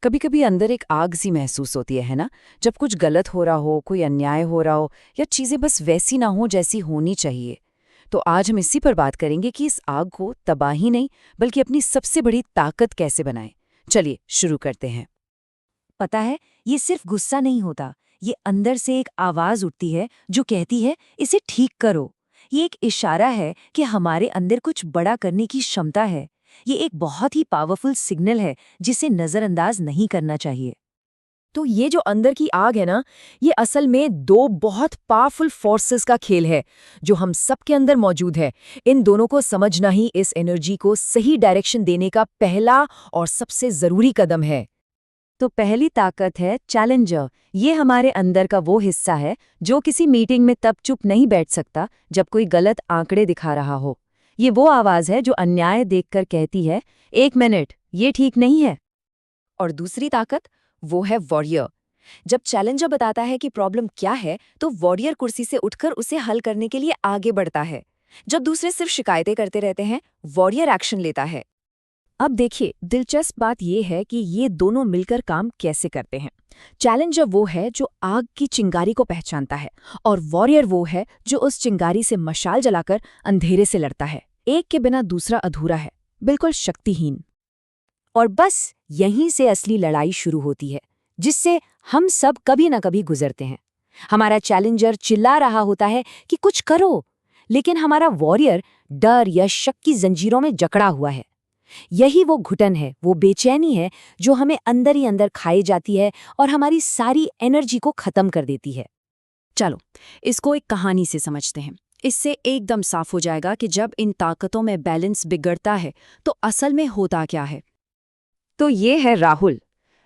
कभी कभी अंदर एक आग सी महसूस होती है ना। जब कुछ गलत हो रहा हो, कोई अन्याय हो रहा हो या चीजें बस वैसी ना हो जैसी होनी चाहिए। तो आज हम इसी पर बात करेंगे कि इस आग को तबाही नहीं बल्कि अपनी सबसे बड़ी ताकत कैसे बनाएं। चलिए शुरू करते हैं। पता है, ये सिर्फ गुस्सा नहीं होता। ये अंदर से एक आवाज उठती है जो कहती है इसे ठीक करो। ये एक इशारा है कि हमारे अंदर कुछ बड़ा करने की क्षमता है। ये एक बहुत ही पावरफुल सिग्नल है जिसे नजरअंदाज नहीं करना चाहिए। तो ये जो अंदर की आग है ना, ये असल में दो बहुत पावरफुल फोर्सेस का खेल है जो हम सबके अंदर मौजूद है। इन दोनों को समझना ही इस एनर्जी को सही डायरेक्शन देने का पहला और सबसे जरूरी कदम है। तो पहली ताकत है चैलेंजर। ये हमारे अंदर का वो हिस्सा है जो किसी मीटिंग में तब चुप नहीं बैठ सकता जब कोई गलत आंकड़े दिखा रहा हो। ये वो आवाज है जो अन्याय देखकर कहती है, एक मिनट, ये ठीक नहीं है। और दूसरी ताकत वो है वॉरियर। जब चैलेंजर बताता है कि प्रॉब्लम क्या है, तो वॉरियर कुर्सी से उठकर उसे हल करने के लिए आगे बढ़ता है। जब दूसरे सिर्फ शिकायतें करते रहते हैं, वॉरियर एक्शन लेता है। अब देखिए, दिलचस्प बात यह है कि ये दोनों मिलकर काम कैसे करते हैं। चैलेंजर वो है जो आग की चिंगारी को पहचानता है, और वॉरियर वो है जो उस चिंगारी से मशाल जलाकर अंधेरे से लड़ता है। एक के बिना दूसरा अधूरा है, बिल्कुल शक्तिहीन। और बस यहीं से असली लड़ाई शुरू होती है, जिससे हम सब कभी न कभी गुजरते हैं। हमारा चैलेंजर चिल्ला रहा होता है कि कुछ करो, लेकिन हमारा वॉरियर डर या शक की जंजीरों में जकड़ा हुआ है। यही वो घुटन है, वो बेचैनी है जो हमें अंदर ही अंदर खाई जाती है और हमारी सारी एनर्जी को खत्म कर देती है। चलो, इसको एक कहानी से समझते हैं। इससे एकदम साफ हो जाएगा कि जब इन ताकतों में बैलेंस बिगड़ता है तो असल में होता क्या है। तो ये है राहुल।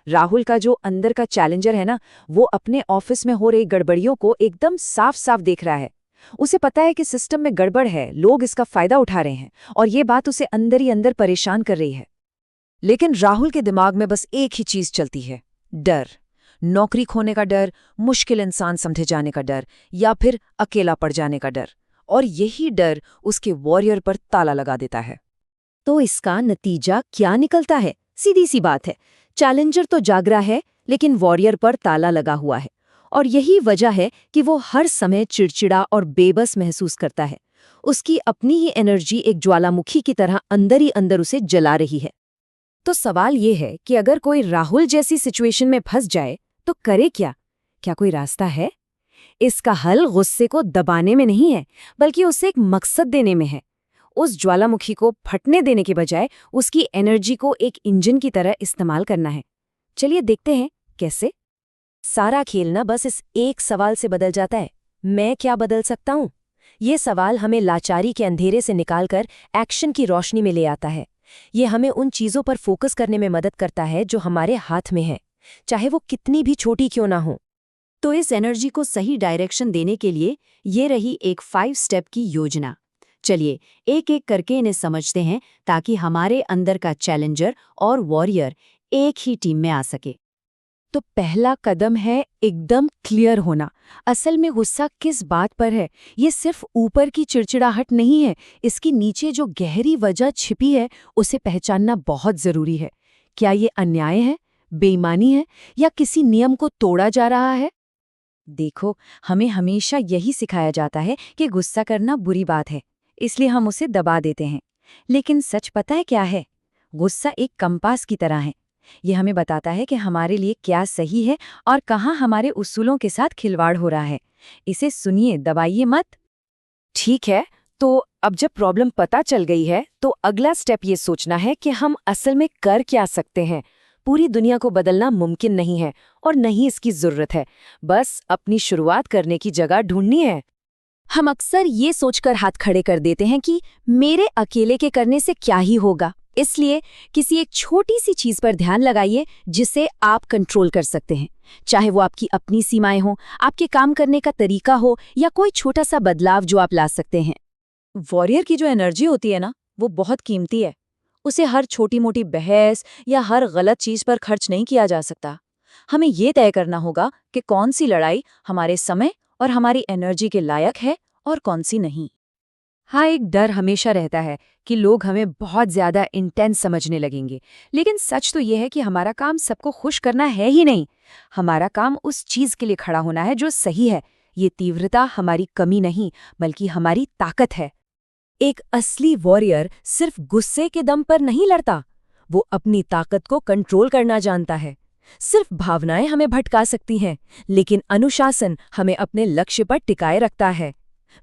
राहुल का जो अंदर का चैलेंजर है ना, वो अपने ऑफिस में हो रही गड़बड़ियों को एकदम साफ साफ देख रहा है। उसे पता है कि सिस्टम में गड़बड़ है, लोग इसका फायदा उठा रहे हैं, और ये बात उसे अंदर ही अंदर परेशान कर रही है। लेकिन राहुल के दिमाग में बस एक ही चीज चलती है, डर। नौकरी खोने का डर, मुश्किल इंसान समझे जाने का डर, या फिर अकेला पड़ जाने का डर। और यही डर उसके वॉरियर पर ताला लगा देता है। तो इसका नतीजा क्या निकलता है? सीधी सी बात है, चैलेंजर तो जागरा है, लेकिन वॉरियर पर ताला लगा हुआ है। और यही वजह है कि वो हर समय चिड़चिड़ा और बेबस महसूस करता है। उसकी अपनी ही एनर्जी एक ज्वालामुखी की तरह अंदर ही अंदर उसे जला रही है। तो सवाल ये है कि अगर कोई राहुल जैसी सिचुएशन में फंस जाए तो करे क्या? क्या कोई रास्ता है? इसका हल गुस्से को दबाने में नहीं है, बल्कि उसे एक मकसद देने में है। उस ज्वालामुखी को फटने देने के बजाय उसकी एनर्जी को एक इंजन की तरह इस्तेमाल करना है। चलिए देखते हैं कैसे। सारा खेल ना बस इस एक सवाल से बदल जाता है, मैं क्या बदल सकता हूँ? ये सवाल हमें लाचारी के अंधेरे से निकालकर एक्शन की रोशनी में ले आता है। ये हमें उन चीज़ों पर फोकस करने में मदद करता है जो हमारे हाथ में है, चाहे वो कितनी भी छोटी क्यों ना हो। तो इस एनर्जी को सही डायरेक्शन देने के लिए ये रही एक 5 स्टेप की योजना। चलिए एक एक करके इन्हें समझते हैं, ताकि हमारे अंदर का चैलेंजर और वॉरियर एक ही टीम में आ सके। तो पहला कदम है एकदम क्लियर होना। असल में गुस्सा किस बात पर है? ये सिर्फ ऊपर की चिड़चिड़ाहट नहीं है, इसकी नीचे जो गहरी वजह छिपी है उसे पहचानना बहुत जरूरी है। क्या ये अन्याय है, बेईमानी है, या किसी नियम को तोड़ा जा रहा है? देखो, हमें हमेशा यही सिखाया जाता है कि गुस्सा करना बुरी बात है, इसलिए हम उसे दबा देते हैं। लेकिन सच पता है क्या है? गुस्सा एक कंपास की तरह है। ये हमें बताता है कि हमारे लिए क्या सही है और कहाँ हमारे उसूलों के साथ खिलवाड़ हो रहा है। इसे सुनिए, दबाइए मत। ठीक है, तो अब जब प्रॉब्लम पता चल गई है, तो अगला स्टेप ये सोचना है कि हम असल में कर क्या सकते हैं। पूरी दुनिया को बदलना मुमकिन नहीं है और नहीं इसकी जरूरत है, बस अपनी शुरुआत करने की जगह ढूंढनी है। हम अक्सर ये सोचकर हाथ खड़े कर देते हैं कि मेरे अकेले के करने से क्या ही होगा। इसलिए किसी एक छोटी सी चीज पर ध्यान लगाइए जिसे आप कंट्रोल कर सकते हैं, चाहे वो आपकी अपनी सीमाएं हो, आपके काम करने का तरीका हो, या कोई छोटा सा बदलाव जो आप ला सकते हैं। वॉरियर की जो एनर्जी होती है ना, वो बहुत कीमती है। उसे हर छोटी मोटी बहस या हर गलत चीज पर खर्च नहीं किया जा सकता। हमें ये तय करना होगा कि कौन सी लड़ाई हमारे समय और हमारी एनर्जी के लायक है और कौन सी नहीं। हाँ, एक डर हमेशा रहता है कि लोग हमें बहुत ज्यादा इंटेंस समझने लगेंगे। लेकिन सच तो ये है कि हमारा काम सबको खुश करना है ही नहीं। हमारा काम उस चीज के लिए खड़ा होना है जो सही है। ये तीव्रता हमारी कमी नहीं, बल्कि हमारी ताकत है। एक असली वॉरियर सिर्फ गुस्से के दम पर नहीं लड़ता, वो अपनी ताकत को कंट्रोल करना जानता है। सिर्फ भावनाएं हमें भटका सकती हैं, लेकिन अनुशासन हमें अपने लक्ष्य पर टिकाए रखता है।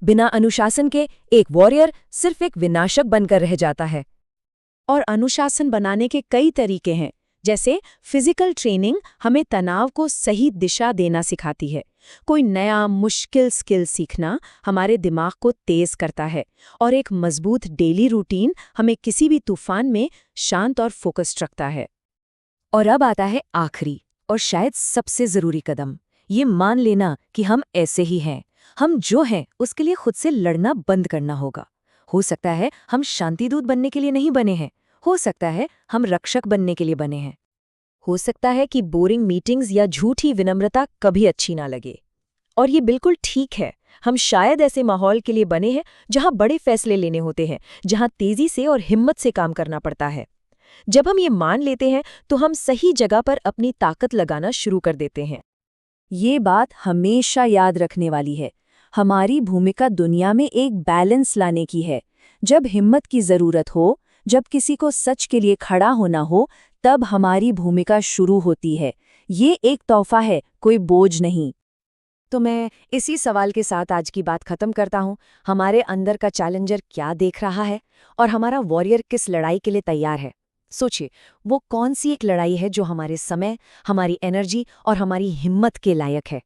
बिना अनुशासन के एक वॉरियर सिर्फ एक विनाशक बनकर रह जाता है। और अनुशासन बनाने के कई तरीके हैं। जैसे फिजिकल ट्रेनिंग हमें तनाव को सही दिशा देना सिखाती है। कोई नया मुश्किल स्किल सीखना हमारे दिमाग को तेज करता है। और एक मजबूत डेली रूटीन हमें किसी भी तूफान में शांत और फोकस्ड रखता है। और अब आता है आखिरी और शायद सबसे जरूरी कदम, ये मान लेना कि हम ऐसे ही हैं। हम जो हैं उसके लिए खुद से लड़ना बंद करना होगा। हो सकता है हम शांतिदूत बनने के लिए नहीं बने हैं, हो सकता है हम रक्षक बनने के लिए बने हैं। हो सकता है कि बोरिंग मीटिंग्स या झूठी विनम्रता कभी अच्छी ना लगे। और ये बिल्कुल ठीक है। हम शायद ऐसे माहौल के लिए बने हैं जहां बड़े फैसले लेने होते हैं, जहां तेजी से और हिम्मत से काम करना पड़ता है। जब हम ये मान लेते हैं तो हम सही जगह पर अपनी ताकत लगाना शुरू कर देते हैं। ये बात हमेशा याद रखने वाली है। हमारी भूमिका दुनिया में एक बैलेंस लाने की है। जब हिम्मत की जरूरत हो, जब किसी को सच के लिए खड़ा होना हो, तब हमारी भूमिका शुरू होती है। ये एक तोहफा है, कोई बोझ नहीं। तो मैं इसी सवाल के साथ आज की बात खत्म करता हूँ। हमारे अंदर का चैलेंजर क्या देख रहा है और हमारा वॉरियर किस लड़ाई के लिए तैयार है? सोचिए, वो कौन सी एक लड़ाई है जो हमारे समय, हमारी एनर्जी और हमारी हिम्मत के लायक है।